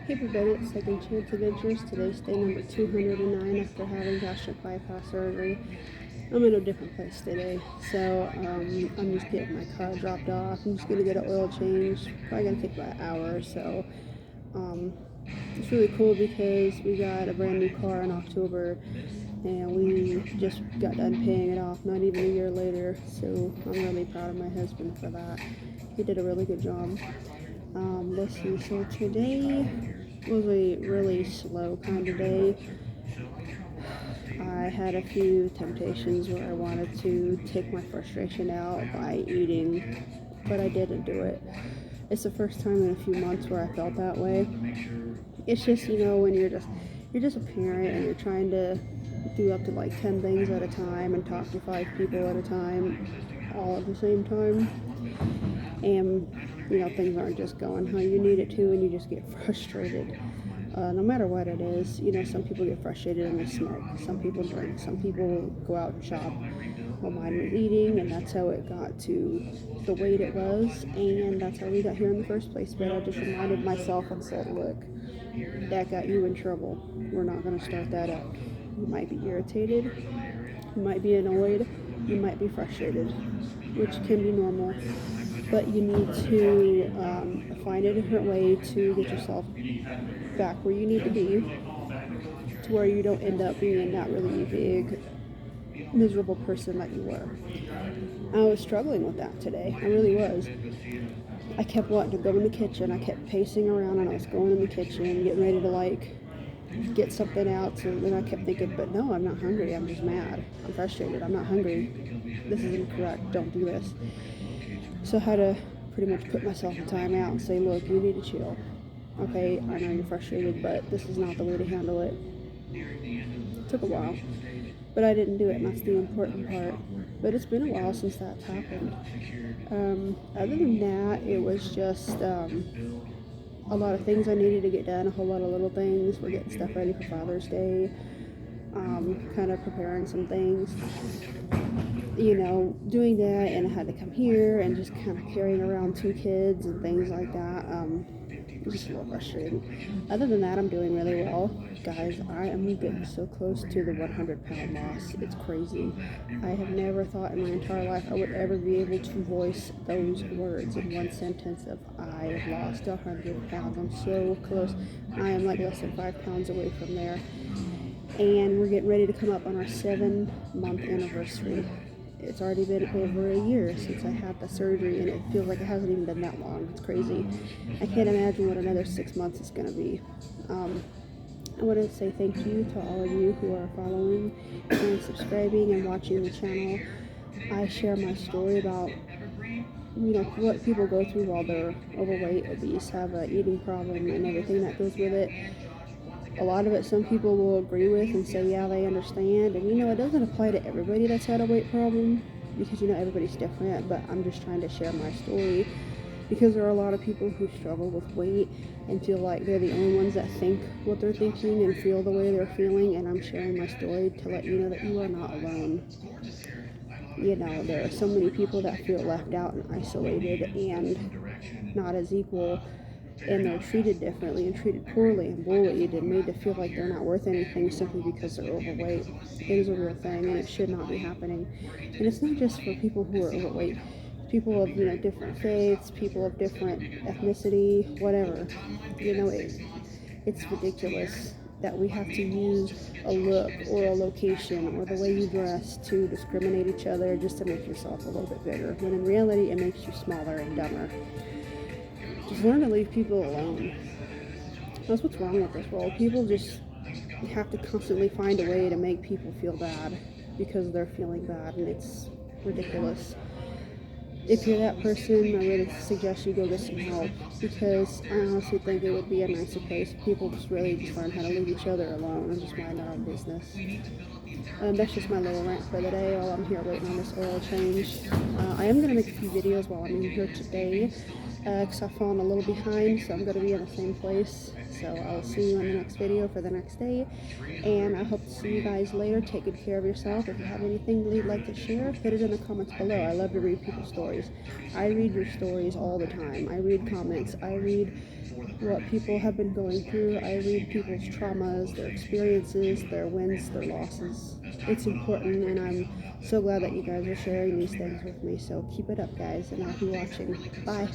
Hey Bennett, Second Chance Adventures. Today's day number 209 after having gastric bypass surgery. I'm in a different place today, so I'm just getting my car dropped off. I'm just gonna get an oil change. Probably gonna take about an hour or so. Um, it's really cool because we got a brand new car in October, and we just got done paying it off not even a year later. So I'm really proud of my husband for that. He did a really good job. Let's see. So today was a really slow kind of day. I had a few temptations where I wanted to take my frustration out by eating, but I didn't do it. It's the first time in a few months where I felt that way. It's just, when you're just a parent and you're trying to do up to like 10 things at a time and talk to 5 people at a time all at the same time. And things aren't just going how you need it to, and you just get frustrated. No matter what it is, some people get frustrated and they smoke, some people drink, some people go out and shop. Well, mine was eating, and that's how it got to the weight it was, and that's how we got here in the first place. But I just reminded myself and said, look, that got you in trouble. We're not going to start that up. You might be irritated, you might be annoyed, you might be frustrated, which can be normal. But you need to find a different way to get yourself back where you need to be, to where you don't end up being that really big, miserable person that you were. I was struggling with that today. I really was. I kept wanting to go in the kitchen. I kept pacing around, and I was going in the kitchen, getting ready to get something out. So then I kept thinking, but no, I'm not hungry. I'm just mad. I'm frustrated. I'm not hungry. This is incorrect. Don't do this. So I had to pretty much put myself in timeout and say, look, you need to chill. Okay, I know you're frustrated, but this is not the way to handle it. It took a while, but I didn't do it, and that's the important part. But it's been a while since that's happened. Other than that, it was just a lot of things I needed to get done, a whole lot of little things. We're getting stuff ready for Father's Day, kind of preparing some things. Doing that, and I had to come here and just kind of carrying around 2 kids and things like that. Just a little frustrating. Other than that, I'm doing really well. Guys, I am getting so close to the 100-pound loss. It's crazy. I have never thought in my entire life I would ever be able to voice those words in one sentence of I have lost 100 pounds. I'm so close. I am like less than 5 pounds away from there. And we're getting ready to come up on our 7-month anniversary. It's already been over a year since I had the surgery, and it feels like it hasn't even been that long. It's crazy. I can't imagine what another 6 months is going to be. I want to say thank you to all of you who are following and subscribing and watching the channel. I share my story about what people go through while they're overweight, obese, have an eating problem, and everything that goes with it. A lot of it some people will agree with and say, yeah, they understand. And it doesn't apply to everybody that's had a weight problem, because everybody's different. But I'm just trying to share my story, because there are a lot of people who struggle with weight and feel like they're the only ones that think what they're thinking and feel the way they're feeling. And I'm sharing my story to let you know that you are not alone. There are so many people that feel left out and isolated and not as equal, and they're treated differently and treated poorly and bullied and made to feel like they're not worth anything simply because they're overweight. It is a real thing, and it should not be happening. And it's not just for people who are overweight. People of different faiths, people of different ethnicity, whatever. It's ridiculous that we have to use a look or a location or the way you dress to discriminate each other just to make yourself a little bit bigger, when in reality it makes you smaller and dumber. Just learn to leave people alone. That's what's wrong with this world. People just have to constantly find a way to make people feel bad because they're feeling bad, and it's ridiculous. If you're that person, I really suggest you go get some help, because I honestly think it would be a nicer place if people just learn how to leave each other alone and just mind their own business. That's just my little rant for the day while I'm here waiting on this oil change. I am going to make a few videos while I'm in here today. because I've fallen a little behind, so I'm going to be in the same place. So I'll see you in the next video for the next day, and I hope to see you guys later. Take good care of yourself. If you have anything that you'd like to share, put it in the comments below. I love to read people's stories. I read your stories all the time. I read comments. I read what people have been going through. I read people's traumas, their experiences, their wins, their losses. It's important, and I'm so glad that you guys are sharing these things with me. So keep it up, guys, and I'll be watching. Bye.